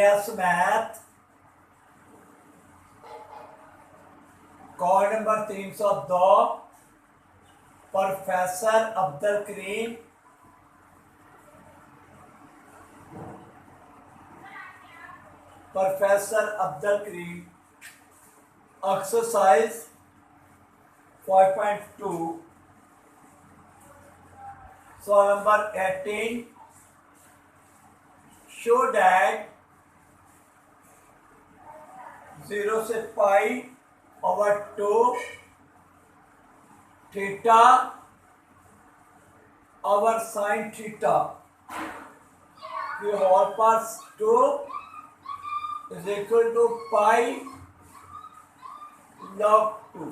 Yes math call number 302 professor Abdul Karim exercise 5.2 सवाल number 18 show that 0 से pi over 2 theta over sine theta की whole power 2 is equal to pi log 2।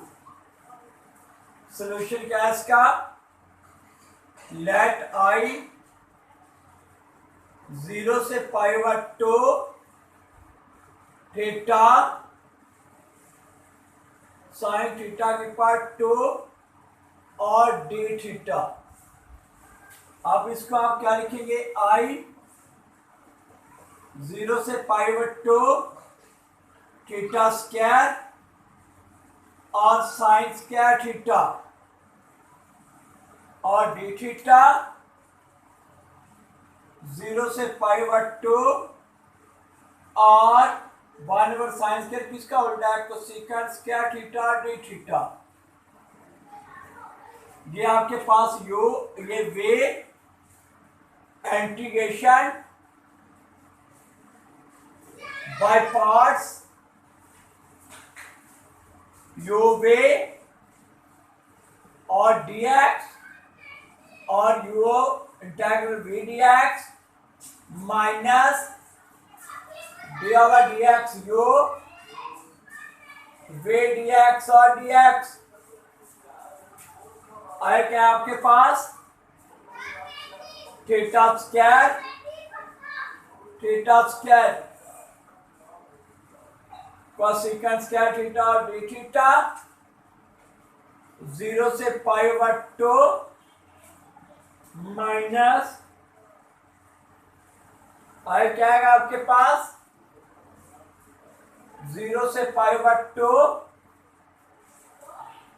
Solution क्या है इसका? Let I 0 से pi over 2 theta sine theta की power 2 और d theta. अब इसको आप क्या लिखेंगे? I 0 से पाई ओवर 2 थीटा स्क्वायर और साइन स्क्वायर थीटा और डी थीटा 0 से पाई ओवर 2 और 1 ओवर साइन स्क्वायर किसका उल्टा है? तो secant square theta d theta. ये आपके पास ये v integration by parts u v और dx और u integral v dx minus d over dx u v dx और dx आए क्या आपके पास? Theta square cosecant square theta और डी थीटा 0 से पाई ओवर 2 माइनस आए क्या आएगा आपके पास? 0 से pi over 2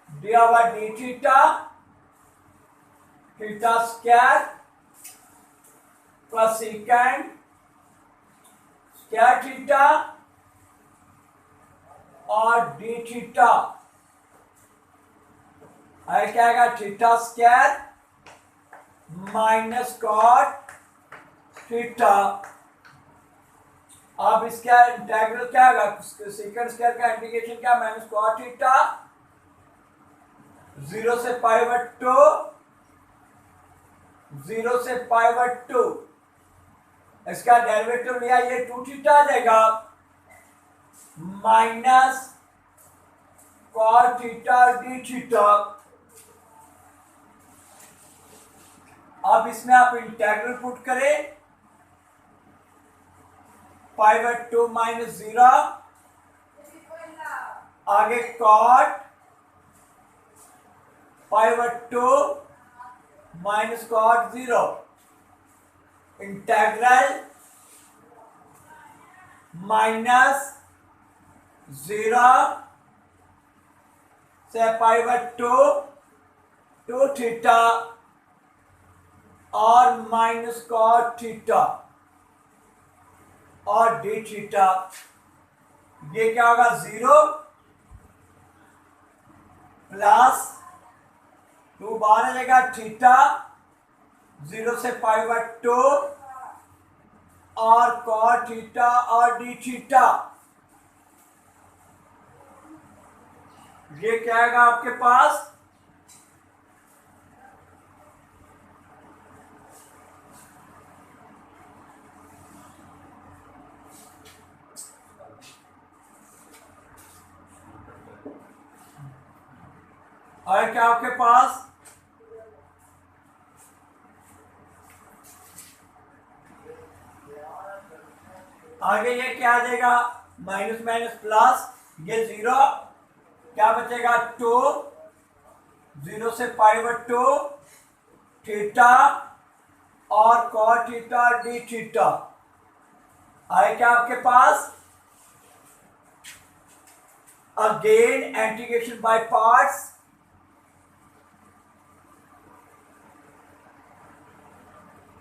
d over d theta theta square cosecant square theta और डी थीटा है क्या आएगा? Theta square minus cot theta. अब इसका इंटीग्रल क्या आएगा? सेकंड स्क्वायर का इंटीग्रेशन क्या? माइनस कॉट थीटा 0 से पाई ओवर 2 0 से पाई ओवर 2 इसका डेरिवेटिव लिया ये 2 थीटा आ जाएगा minus cot theta d theta. अब इसमें आप इंटीग्रल पुट करें पाई ओवर 2 माइनस 0 आगे cot pi over 2 minus cot 0 integral minus 0 से पाई ओवर 2 थीटा और माइनस कॉट थीटा और डी थीटा। ये क्या होगा? 0 प्लस 2 बाहर आ जाएगा थीटा 0 से पाई ओवर 2 और कॉट थीटा और डी थीटा। ये क्या आएगा आपके पास? और क्या आपके पास? आगे ये क्या आ जाएगा? माइनस माइनस प्लस ये 0 क्या बचेगा? 2 0 से पाई ओवर 2 थीटा और कॉट थीटा डी थीटा। आए क्या आपके पास? Again integration by parts,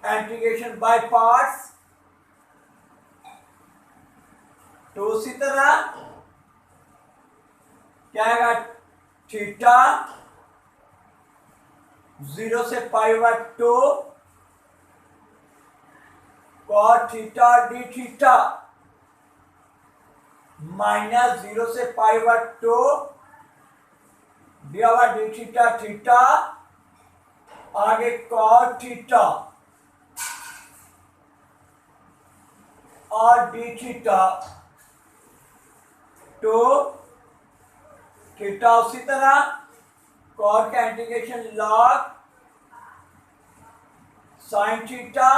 integration by parts. तो उसी तरह क्या आएगा? थीटा 0 से π/2 cot theta d theta minus 0 से π/2 डी थीटा थीटा, आगे cot थीटा और डी थीटा। तो थीटा उसी तरह कॉट का इंटीग्रेशन लॉग साइन थीटा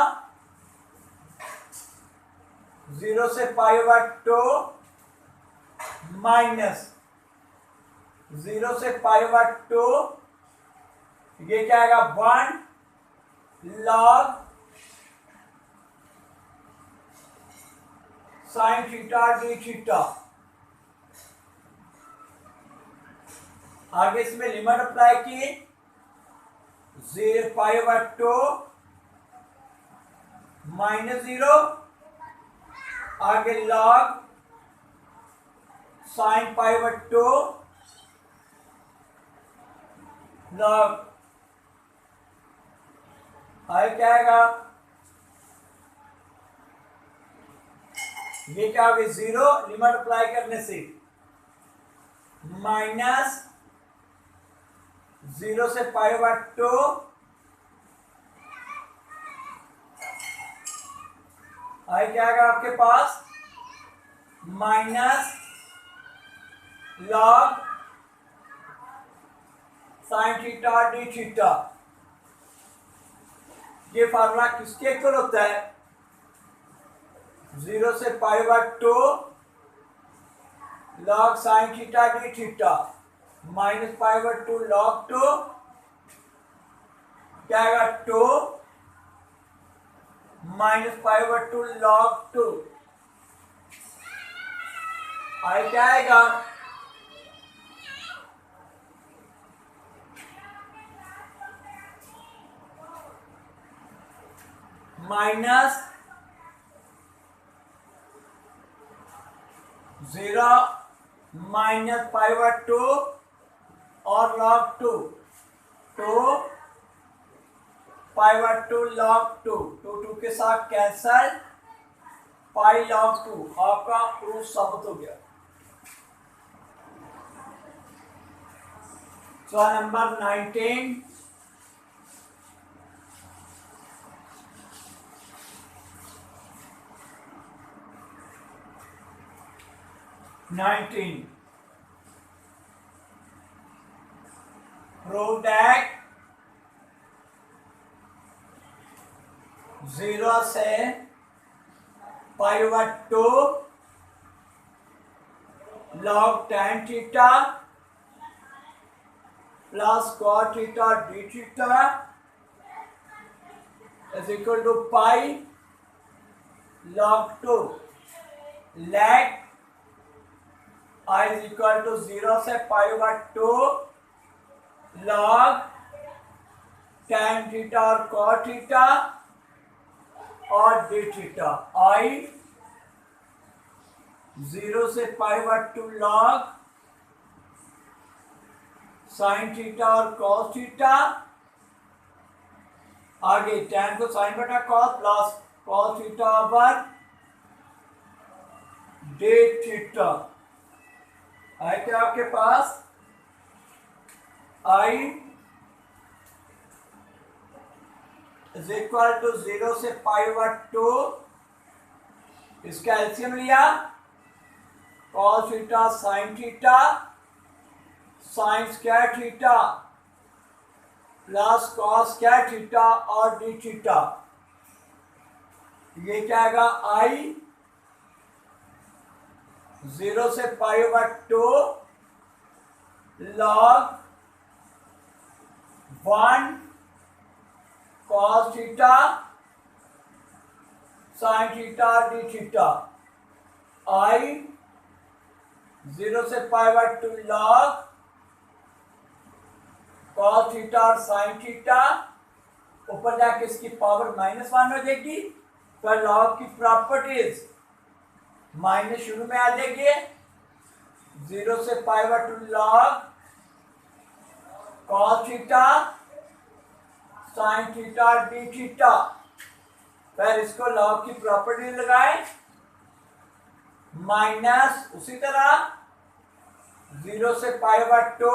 0 से π/2 माइनस 0 से π/2, ये क्या आएगा? 1 log sine theta d theta. आगे इसमें लिमिट अप्लाई की 0 π/2 -0, आगे लॉग साइन π/2 लॉग, आगे क्या आएगा? ये क्या होगी? 0 लिमिट अप्लाई करने से माइनस 0 से π/2 आई क्या आएगा आपके पास? Minus log sine theta d theta. ये फार्मूला किसके इक्वल होता है? 0 से π/2 log sine theta d theta minus π/2 log 2, क्या आएगा? 2 माइनस π/2 लॉग 2, आए क्या आएगा? माइनस 0 माइनस π/2 और लॉग 2, तो π/2 लॉग 2, 2 के साथ कैंसल, पाई लॉग 2 आपका प्रूफ साबित हो गया। सवाल नंबर 19, prove that 0 से π/2 log tan theta plus cot theta d theta is equal to pi log 2 let I is equal to 0 से π/2 log tan थीटा और cot थीटा और डी थीटा। I 0 से π/2 log साइन थीटा और cos theta, आगे tan को sine बटा cos plus cos theta over d theta. आई क्या आपके पास? I इज इक्वल टू 0 से π/2, इसका एलसीएम लिया cos theta sine theta sine square theta plus cos square theta और डी थीटा। ये क्या आएगा? I 0 से π/2 log 1 cos theta sine theta d theta, I 0 से π/2 log cos थीटा और साइन थीटा, ऊपर जाके इसकी पावर -1 हो जाएगी। तो लॉग की प्रॉपर्टीज माइनस शुरू में आ जाएगी, 0 से π/2 log cos theta sine theta d theta. फिर इसको लॉग की प्रॉपर्टी लगाए, माइनस उसी तरह 0 से π/2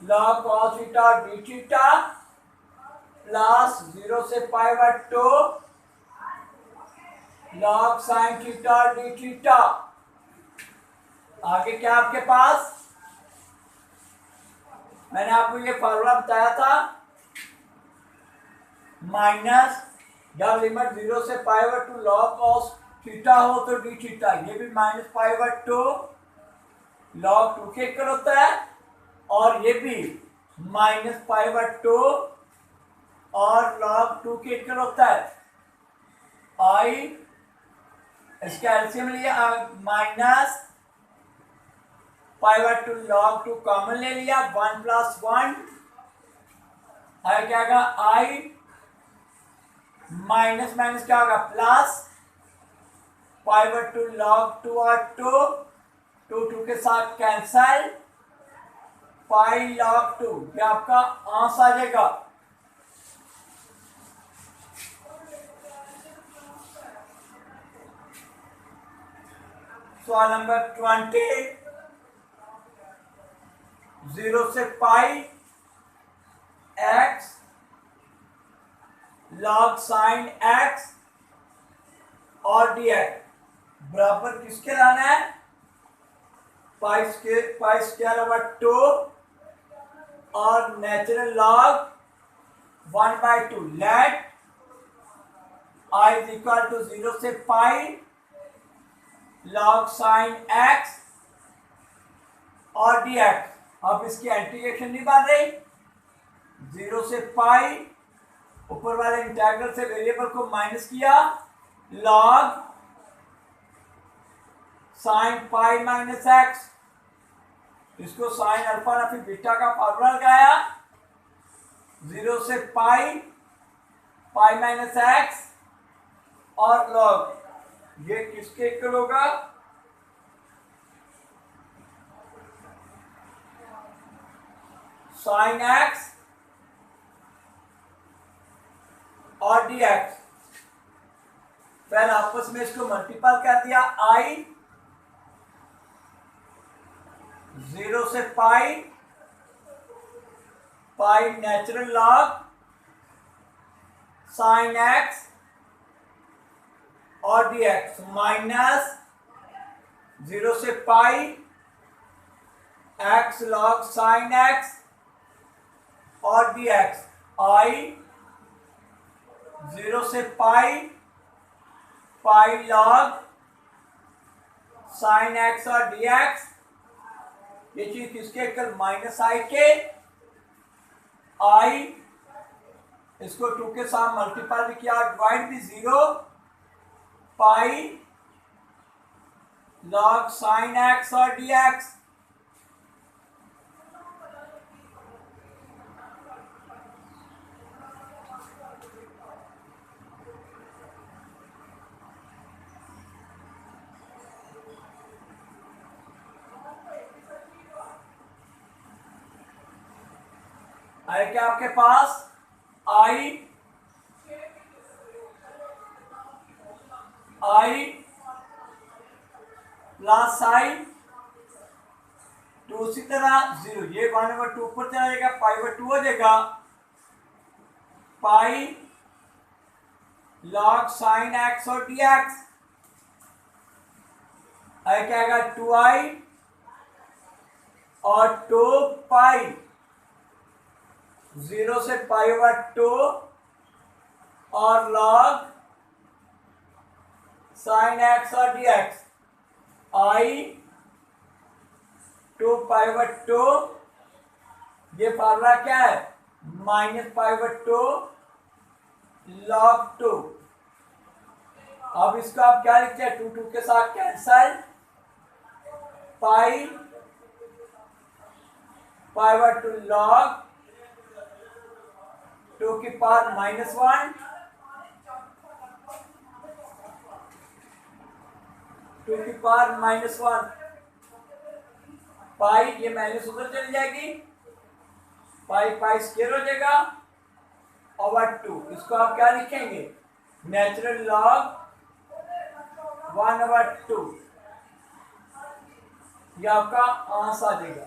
log cos theta d theta plus 0 से π/2 log sin theta d theta. आगे क्या आपके पास, मैंने आपको ये फॉर्मूला बताया था, माइनस जब लिमिट 0 से π/2 log cos थीटा हो तो डी थीटा, ये भी -π/2 log 2 के इक्वल होता है, और ये भी -π/2 और log 2 के इक्वल होता है। आई इसका एलसीएम लिया, माइनस π/2 log 2 कॉमन ले लिया, 1 + 1 है क्या होगा, आई माइनस माइनस क्या होगा प्लस, π/2 log 2 और 2 के साथ कैंसल, पाई log 2, ये आपका आंसर आ जाएगा। सवाल नंबर 20, 0 से पाई x log sin x और dx बराबर किसके लाना है, पाई स्क्वायर ओवर 2 और natural log 1/2। Let i is equal to 0 से पाई log sin x और dx। अब इसकी इंटीग्रेशन नहीं बन रही, 0 से पाई ऊपर वाले इंटीग्रल से वेरिएबल को माइनस किया, log sin pi minus x, इसको साइन अल्फा ना फिर बीटा का फॉर्मूला लगाया, 0 से पाई माइनस एक्स और लॉग, ये किसके इक्वल होगा, साइन एक्स और डी एक्स। फिर आपस में इसको मल्टीपल कर दिया, आई 0 से पाई नेचुरल लॉग साइन एक्स और डी एक्स, माइनस 0 से पाई एक्स लॉग साइन एक्स और डी एक्स, आई 0 से पाई लॉग साइन एक्स और डी एक्स, ये चीज किसके इक्वल, माइनस आई के, आई इसको 2 के साथ मल्टीप्लाई भी किया, डिवाइड भी 0 पाई लॉग साइन एक्स और डी एक्स। है क्या आपके पास, आई प्लस आई 2, उसी तरह 0, ये 1/2 ऊपर चला जाएगा, π/2 हो जाएगा, पाई लॉग साइन एक्स और डी एक्स, है क्या आएगा 2i और 2 पाई 0 से π/2 और log sin x और dx, आई 2 π/2, ये फार्मूला क्या है, -π/2 log 2, अब इसको आप क्या लिखते हैं, 2 2 के साथ कैंसल, पाई /2 log 2 की पावर -1 2 की पावर -1 पाई, ये माइनस उधर चली जाएगी, पाई पाई स्क्वायर हो जाएगा ओवर 2। इसको आप क्या लिखेंगे, नेचुरल लॉग 1/2। ये आपका आंसर आ जाएगा।